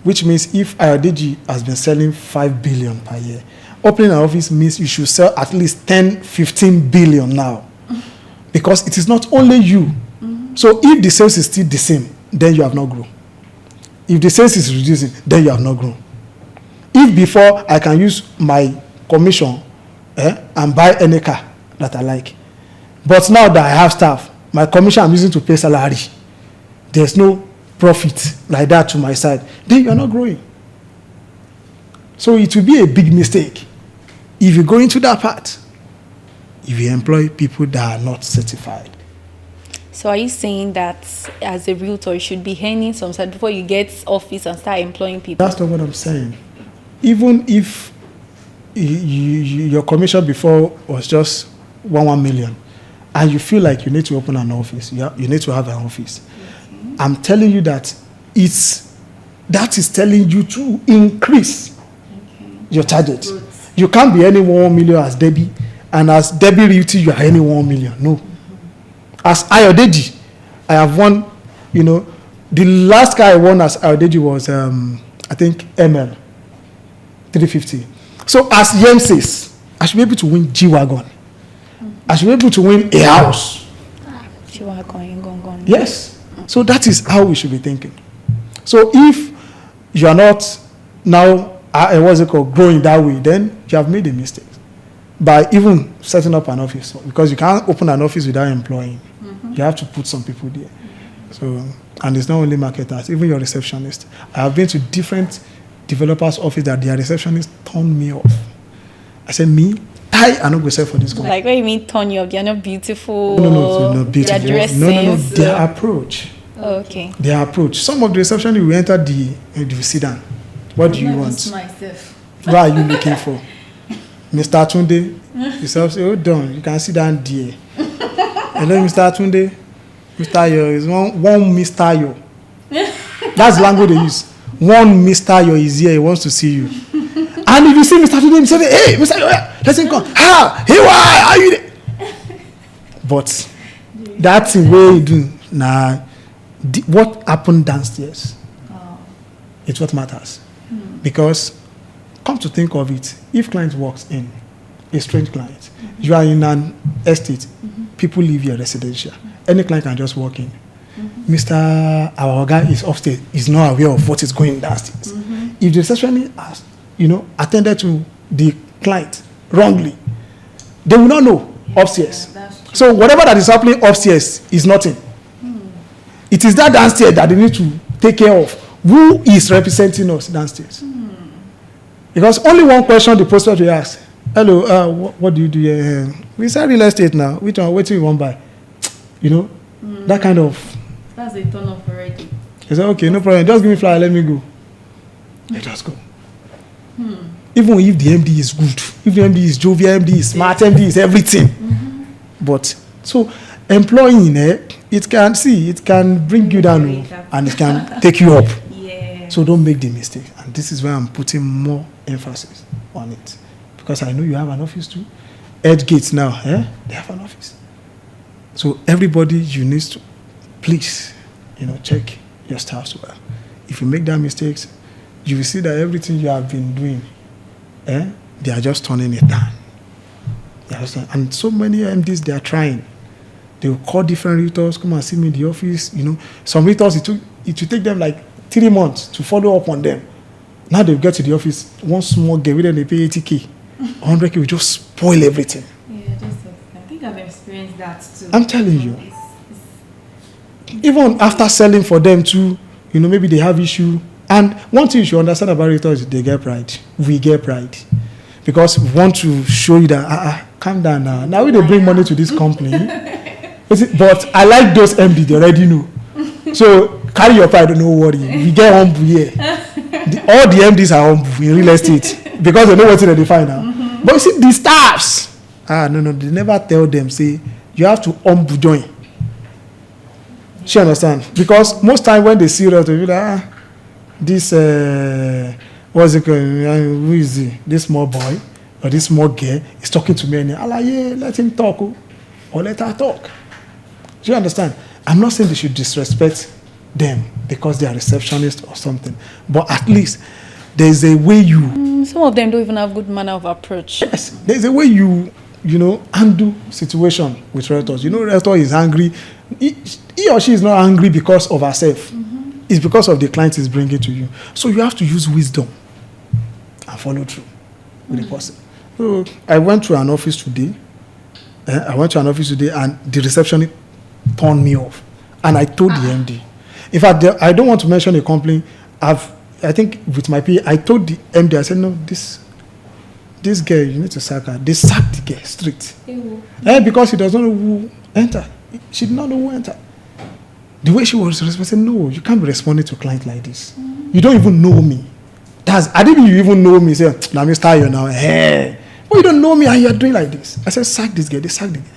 Which means if Ayodeji has been selling 5 billion per year, opening an office means you should sell at least 10, 15 billion now. Because it is not only you. So if the sales is still the same, then you have not grown. If the sales is reducing, then you have not grown. If before I can use my commission and buy any car that I like, but now that I have staff, my commission I'm using to pay salary, there's no profit like that to my side, then you're not growing. So it will be a big mistake if you go into that part, if you employ people that are not certified. So are you saying that as a realtor, you should be earning some side before you get office and start employing people? That's not what I'm saying. Even if your commission before was just 1 million, and you feel like you need to open an office, you need to have an office. I'm telling you that that is telling you to increase your target. You can't be earning 1 million as Debbie, and as Debbie Realty, you are earning 1 million. No. As Ayodeji, I have won, the last car I won as Ayodeji was, I think, ML 350. So as Yem says, I should be able to win G-Wagon. I should be able to win a house. G-Wagon. Yes. So that is how we should be thinking. So if you are not now, growing that way, then you have made a mistake by even setting up an office, because you can't open an office without employing. You have to put some people there. So, and it's not only marketers, even your receptionist. I have been to different developers' office that their receptionist turned me off. I said, I not going to sell for this company. Like, what do you mean turn you off? They're not beautiful. No, not beautiful. Their dresses. No, their approach. Oh, okay. Their approach. Some of the receptionists will enter the sit down. What do you want? Myself. What are you looking for? Mr. Tunde, he says, hold on, you can sit down there. Hello, Mr. Tunde. Mr. Yo is one Mr. Yo. That's the language they use. One Mr. Yo is here, he wants to see you. And if you see Mr. Tunde, you say, hey, Mr. Yo, let's come. Hey, why are you there? But that's the way you do. Now, what happened downstairs? It's what matters. Because, come to think of it, if client walks in, a strange client, you are in an estate, people live here residential. Any client can just walk in. Mr. Our guy is upstairs, is not aware of what is going downstairs. If the receptionist has, attended to the client wrongly, they will not know upstairs. So whatever that is happening upstairs is nothing. It is that downstairs that they need to take care of. Who is representing us downstairs? Because only one question the prospect will ask. Hello, what do you do here? We sell real estate now. Which one? What do you want to buy? That kind of. That's a turn off already. He said, okay, no problem. Just give me flyer, let me go. Let us go. Even if the MD is good, if the MD is jovial, MD is smart, MD is everything. But, so, employing, it can bring you down and it can take you up. So don't make the mistake. And this is where I'm putting more emphasis on it. Because I know you have an office too. Edgegate now, they have an office. So everybody, you need to please, check your staffs well. If you make that mistakes, you will see that everything you have been doing, they are just turning it down. And so many MDs, they are trying. They will call different realtors, come and see me in the office. Some realtors, it will take them like 3 months to follow up on them. Now they get to the office, one small girl, then they pay 80K. 100K will just spoil everything. I think I've experienced that too. I'm telling you. Even after selling for them too, maybe they have issue. And one thing you should understand about realtors is they get pride. We get pride. Because we want to show you that, calm down now. Now we they bring money to this company. But I like those MD, they already know. So carry your pride, don't worry. We get humble here. All the MDs are humble in real estate because they know what they find now. But you see, the staffs, no, they never tell them, say, you have to humble join. She understand? Because most time when they see that, they be like, this, what's it called? Who is he? This small boy or this small girl is talking to me. And I'm like, yeah, let him talk. or let her talk. Do you understand? I'm not saying they should disrespect them because they are receptionists or something, but at least there's a way you... Some of them don't even have good manner of approach. Yes, there's a way you handle situation with realtors. Realtor is angry. He or she is not angry because of herself. It's because of the client is bringing to you. So you have to use wisdom and follow through with the person. So I went to an office today. And the receptionist turned me off. And I told the MD. In fact, I don't want to mention a company. I think with my PA, I told the MD, I said, no, this girl, you need to sack her. They sacked the girl straight. Because she does not know who entered. She did not know who entered. The way she was responding, I said, no, you can't be responding to a client like this. You don't even know me. I didn't even know me. Say, now me start you now. Hey. Oh, you don't know me and you're doing like this. I said, sack this girl. They sacked the girl.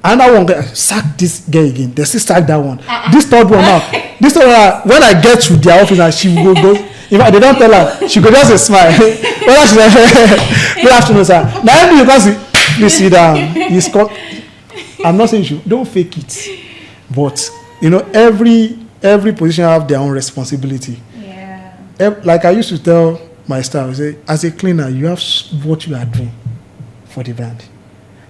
Another one guy, sack this girl again. They still sack that one. This third one now. This third one, when I get to their office and she will go. In fact, they don't tell her. She go just a smile. Well, she like, good afternoon, sir. Now you can see. Please sit down. I'm not saying you don't fake it, but every position have their own responsibility. Yeah. Like I used to tell my staff, I say, as a cleaner, you have what you are doing for the brand.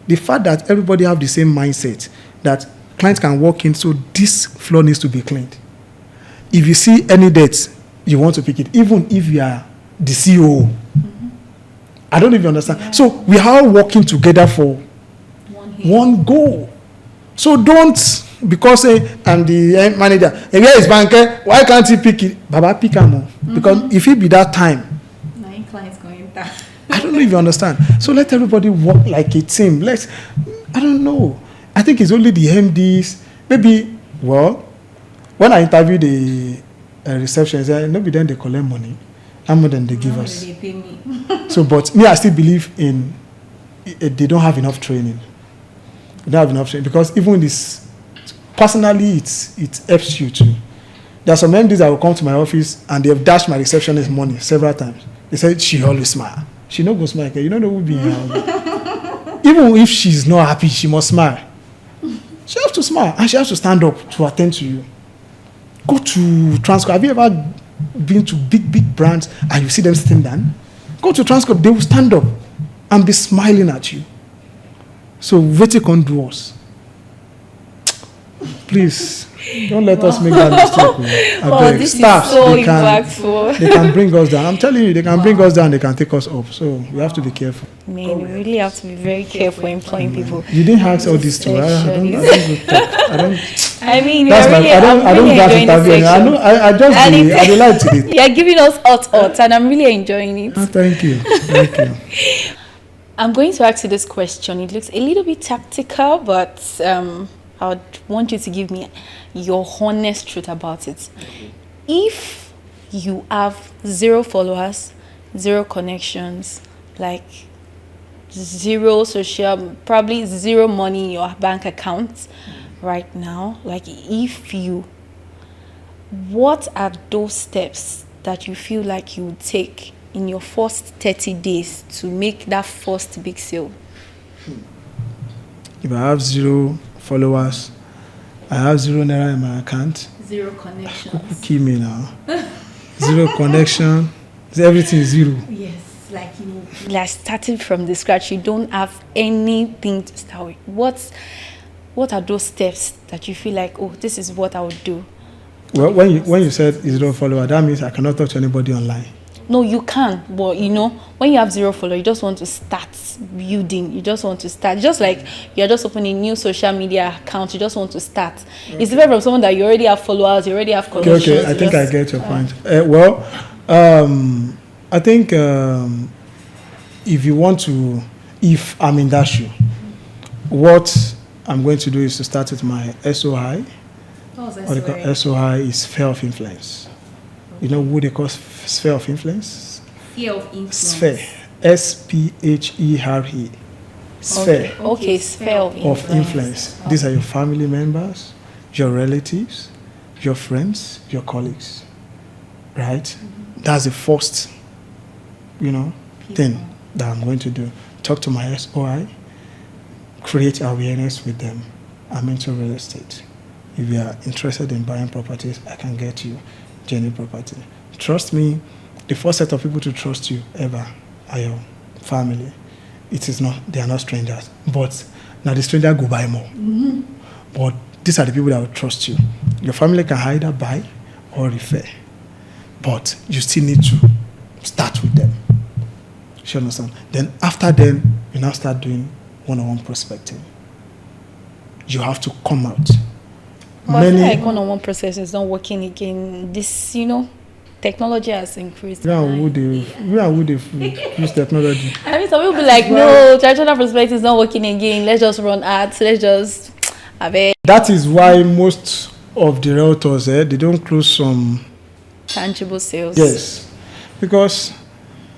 The fact that everybody have the same mindset that clients can walk in, so this floor needs to be cleaned. If you see any dirt, you want to pick it, even if you are the CEO. I don't even understand. Yeah. So we are all working together for one goal. So don't, because I'm the manager, where is banker? Why can't he pick it? Baba, pick him. Because if it be that time, clients going down. I don't know if you understand. So let everybody work like a team. I don't know. I think it's only the MDs. Maybe, well, when I interviewed the receptionist, maybe then they collect money. How much then they give us? They pay me. So, but me, I still believe in they don't have enough training. They don't have enough training because even this, personally, it helps you too. There are some MDs that will come to my office and they have dashed my receptionist money several times. They said she always smile. She no go smile. You don't know who be in her house. Even if she's not happy, she must smile. She has to smile and she has to stand up to attend to you. Go to Transcorp. Have you ever been to big brands and you see them sitting down? Go to Transcorp. They will stand up and be smiling at you. So what you can do us? Please. Don't let us make that mistake. Oh, this staffs, is so impactful. They can bring us down. I'm telling you, they can bring us down, they can take us up. So we have to be careful. We really have to be very careful employing people. You didn't ask all this too. I don't. I mean, that's really, I don't get interview. I just like to it. You're giving us hot, and I'm really enjoying it. Oh, thank you. Thank you. I'm going to ask you this question. It looks a little bit tactical, but I would want you to give me your honest truth about it. If you have 0 followers, 0 connections, like 0 social, probably 0 money in your bank account right now, like what are those steps that you feel like you would take in your first 30 days to make that first big sale? If I have 0 followers, I have 0 naira in my account. 0 connections. Kill me now. 0 connection. Everything is 0. Yes, like starting from the scratch. You don't have anything to start with. What are those steps that you feel like, oh, this is what I would do? Well, when you said 0 follower, that means I cannot talk to anybody online. No, you can, but when you have 0 followers, you just want to start building. You just want to start, just like you're just opening a new social media account. You just want to start. Okay. It's different from someone that you already have followers, you already have connections. Okay, I think I get your point. I think if I'm in that shoe, what I'm going to do is to start with my SOI. What was What they call SOI is sphere of influence. You know what they call sphere of influence? Sphere of influence. Sphere. SPHERE. Sphere. Okay, sphere of influence. These are your family members, your relatives, your friends, your colleagues. Right? Mm-hmm. That's the first, thing that I'm going to do. Talk to my SOI. create awareness with them. I'm into real estate. If you are interested in buying properties, I can get you Jenny property. Trust me, the first set of people to trust you ever are your family. They are not strangers. But now the stranger go buy more. Mm-hmm. But these are the people that will trust you. Your family can either buy or refer. But you still need to start with them. You understand? Then after then, you now start doing one-on-one prospecting. You have to come out. But I feel like one-on-one process is not working again. This, technology has increased. Where would they use technology? I mean, some people be like, no, traditional prospecting is not working again. Let's just run ads. Let's just have it. That is why most of the realtors, they don't close some tangible sales. Yes, because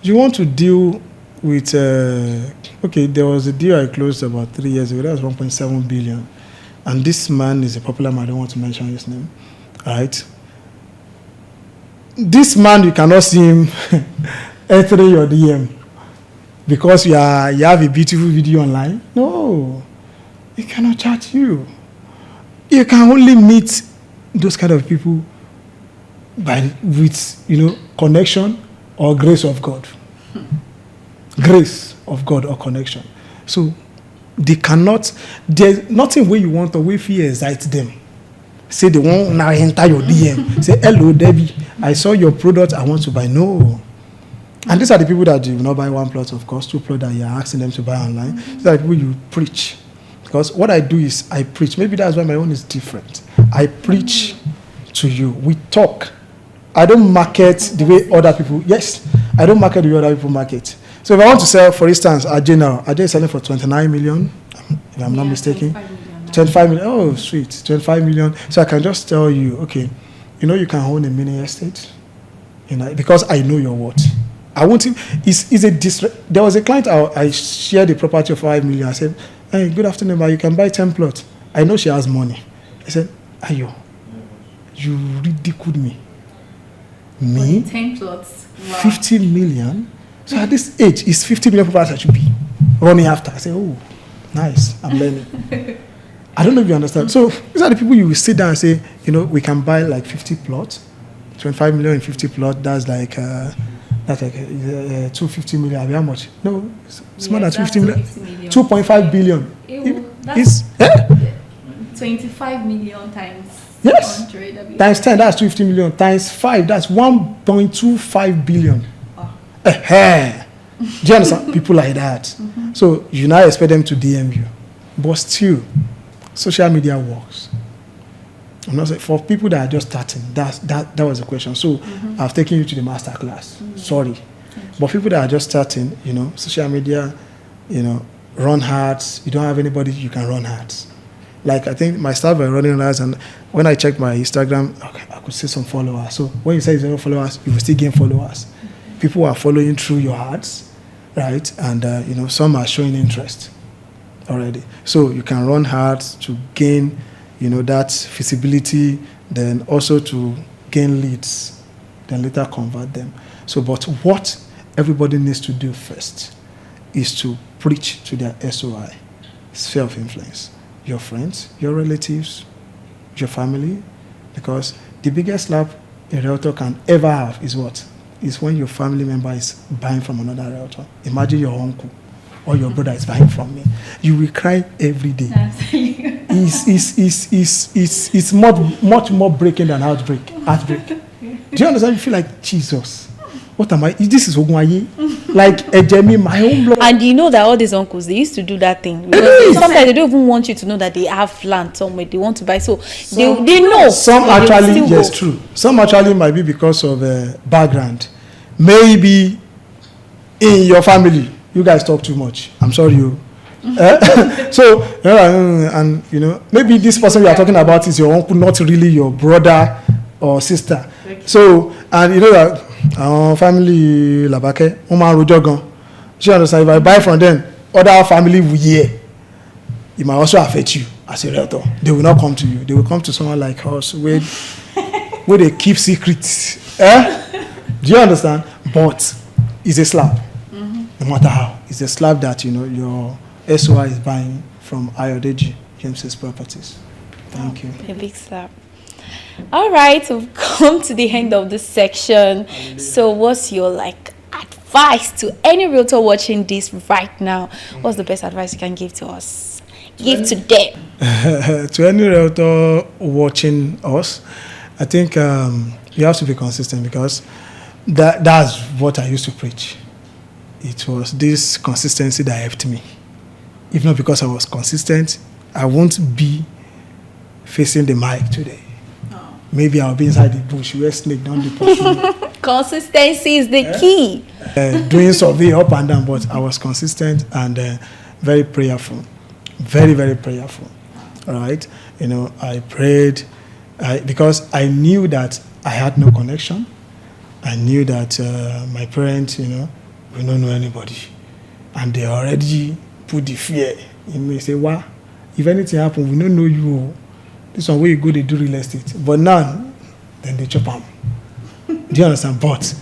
you want to deal with. There was a deal I closed about 3 years ago. That was 1.7 billion. And this man is a popular man. I don't want to mention his name. All right. This man, you cannot see him entering your DM because you have a beautiful video online. No, he cannot chat you. You can only meet those kind of people with connection or grace of God. Grace of God or connection. So they cannot, there's nothing where you want or where fear excites them. Say they won't now enter your DM. Say, hello, Debbie, I saw your product, I want to buy. No. And these are the people that do not buy one plot, of course, 2 plots that you're asking them to buy online. These are the people you preach. Because what I do is I preach. Maybe that's why my own is different. I preach to you. We talk. I don't market the way other people, yes, I don't market the way other people market. So if I want to sell, for instance, Ajay is selling for 29 million, if I'm not mistaken. 25 million. Oh, sweet. 25 million. So I can just tell you, okay, you can own a mini estate, because I know your worth. I want him. There was a client I shared the property of 5 million. I said, hey, good afternoon, ma. You can buy 10 plots. I know she has money. I said, Ayo, you ridiculed me. Me? 10 plots. Wow. 50 million. So at this age, it's 50 million properties I should be running after. I say, oh, nice. I'm learning. I don't know if you understand. So these are the people you will sit down and say, we can buy like 50 plots, 25 million in 50 plots. That's like 250 million. How much? No, it's more than 250 million. 2.5 billion. It's 25 million times. Yes. 100, times 10, that's 250 million. Times 5, that's 1.25 billion. Oh. Do you understand? People like that. Mm-hmm. So you now expect them to DM you, but still. Social media works. I'm not saying for people that are just starting. That was the question. So I've taken you to the master class. Sorry, but people that are just starting, social media, run hard. You don't have anybody you can run hard. Like I think my staff were running hard, and when I checked my Instagram, I could see some followers. So when you say 0 followers, you will still gain followers. People are following through your ads, right? And some are showing interest already. So you can run hard to gain, that visibility, then also to gain leads, then later convert them. So, but what everybody needs to do first is to preach to their SOI, sphere of influence, your friends, your relatives, your family, because the biggest slap a realtor can ever have is what? Is when your family member is buying from another realtor. Imagine your uncle or your brother is buying from me. You will cry every day. It's much more breaking than heartbreak. Do you understand? You feel like, Jesus, what am I? This is Ogunwaye. Like, Ejemi, my own blood. And you know that all these uncles, they used to do that thing. Because sometimes they don't even want you to know that they have land somewhere they want to buy. So they know. Some actually, yes, true. Some actually might be because of background. Maybe in your family, you guys talk too much. I'm sorry, you. So, and maybe this person you are talking about is your uncle, not really your brother or sister. So, and that our family Labake, Rojogan. You understand? If I buy from them, other family will hear. It might also affect you as a realtor. They will not come to you. They will come to someone like us where they keep secrets. Do you understand? But it's a slap. No matter how. It's a slap that, your SOI is buying from Ayodeji James' Properties. Thank you. A big slap. All right, we've come to the end of this section. So what's your advice to any realtor watching this right now? What's the best advice you can give to us? Give to them. To any realtor watching us, I think you have to be consistent, because that's what I used to preach. It was this consistency that helped me. If not because I was consistent, I won't be facing the mic today. Oh. Maybe I'll be inside the bush where snake don't pursue. Consistency is the key. Doing survey up and down, but I was consistent and very prayerful. Very, very prayerful. All right? I prayed because I knew that I had no connection. I knew that my parents, we don't know anybody. And they already put the fear in me. Say, "Wow, if anything happens, we don't know you. This one where you go, they do real estate." But now, then they chop them. Do you understand? But,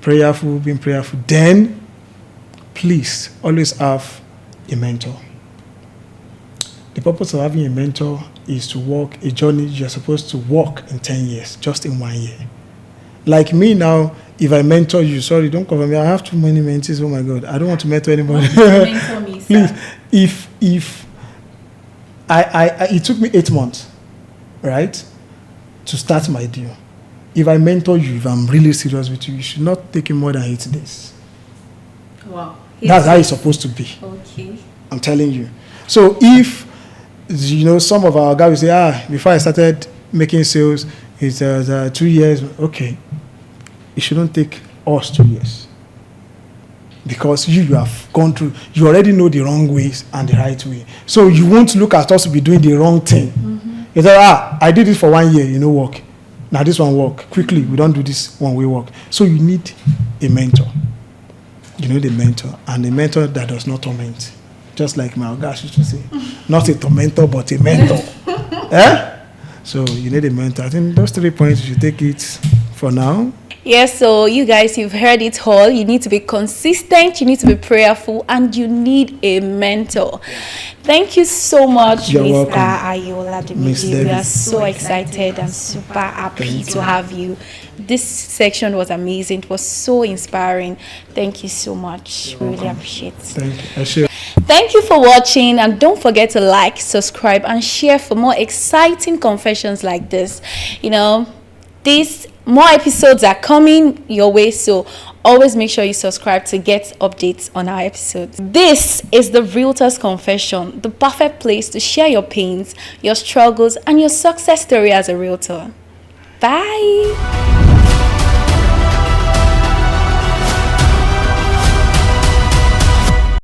prayerful, being prayerful. Then, please, always have a mentor. The purpose of having a mentor is to walk a journey you're supposed to walk in 10 years, just in 1 year. Like me now, if I mentor you, sorry, don't cover me. I have too many mentees. Oh my God, I don't want to mentor anybody. Mentor me, sir. Please, if it took me 8 months, right, to start my deal. If I mentor you, if I'm really serious with you should not take it more than 8 days. Wow. That's how it's supposed to be. Okay. I'm telling you. So if some of our guys will say, before I started making sales, it's 2 years. Okay. It shouldn't take us 2 years. Because you have gone through, you already know the wrong ways and the right way. So you won't look at us to be doing the wrong thing. Mm-hmm. You say, I did it for 1 year, work. Now this one work. Quickly, we don't do this one way work. So you need a mentor. You need a mentor. And a mentor that does not torment. Just like my guys used to say. Not a tormentor, but a mentor. So you need a mentor. I think those 3 points, you should take it for now. Yes, so you guys, you've heard it all. You need to be consistent, you need to be prayerful, and you need a mentor. Thank you so much, Mr. Ayodeji. We are so excited and super happy to have you. This section was amazing. It was so inspiring. Thank you so much. We really appreciate it. Thank you. Thank you for watching, and don't forget to like, subscribe, and share for more exciting confessions like this. These more episodes are coming your way, so always make sure you subscribe to get updates on our episodes. This is the Realtor's Confession, the perfect place to share your pains, your struggles, and your success story as a realtor. Bye.